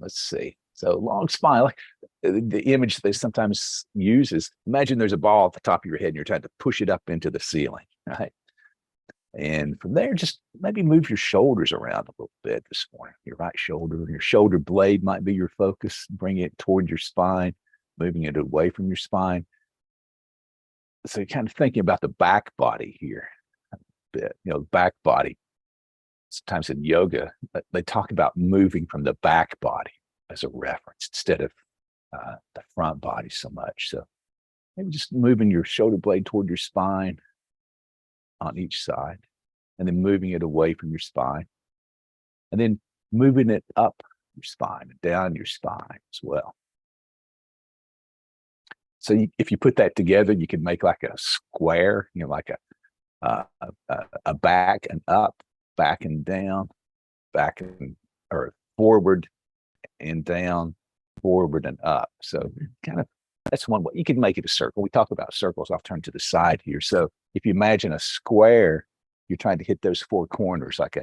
let's see. So long spine, like the image they sometimes use is imagine there's a ball at the top of your head and you're trying to push it up into the ceiling, right? And from there, just maybe move your shoulders around a little bit this morning. Your right shoulder, your shoulder blade might be your focus. Bring it toward your spine, moving it away from your spine. So you're kind of thinking about the back body here a bit, back body. Sometimes in yoga, they talk about moving from the back body as a reference instead of the front body so much. So maybe just moving your shoulder blade toward your spine on each side, and then moving it away from your spine, and then moving it up your spine and down your spine as well. So if you put that together, you can make like a square, like a back and up, back and down, back and or forward and down, forward and up. So kind of that's one way. You can make it a circle. We talk about circles. I'll turn to the side here. So if you imagine a square, you're trying to hit those four corners, like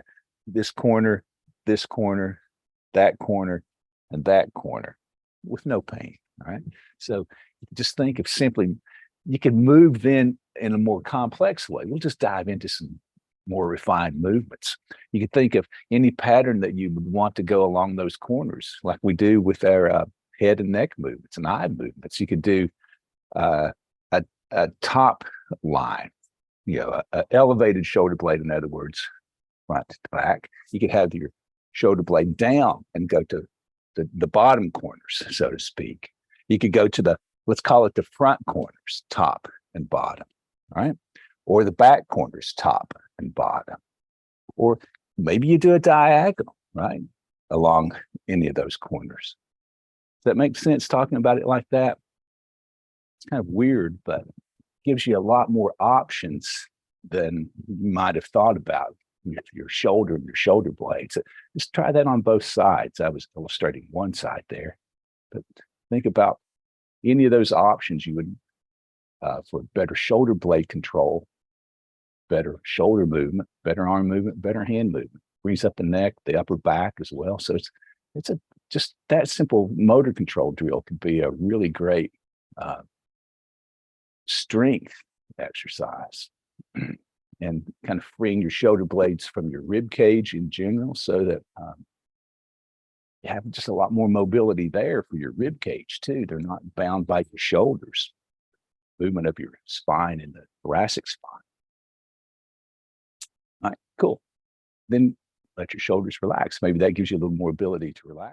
this corner, that corner, and that corner with no pain. All right. So just think of simply, you can move then in a more complex way. We'll just dive into some more refined movements. You can think of any pattern that you would want to go along those corners, like we do with our head and neck movements and eye movements. You could do a top line, an elevated shoulder blade, in other words, front to back. You could have your shoulder blade down and go to the bottom corners, so to speak. You could go to let's call it the front corners, top and bottom, right? Or the back corners, top and bottom. Or maybe you do a diagonal, right, along any of those corners. Does that make sense talking about it like that? It's kind of weird, but it gives you a lot more options than you might have thought about your shoulder and your shoulder blades. So just try that on both sides. I was illustrating one side there, but think about any of those options you would for better shoulder blade control, better shoulder movement, better arm movement, better hand movement. Brings up the neck, the upper back as well. So it's just that simple motor control drill can be a really great strength exercise and kind of freeing your shoulder blades from your rib cage in general, so that you have just a lot more mobility there for your rib cage too. They're not bound by your shoulders. Movement of your spine and the thoracic spine. All right, cool. Then let your shoulders relax. Maybe that gives you a little more ability to relax.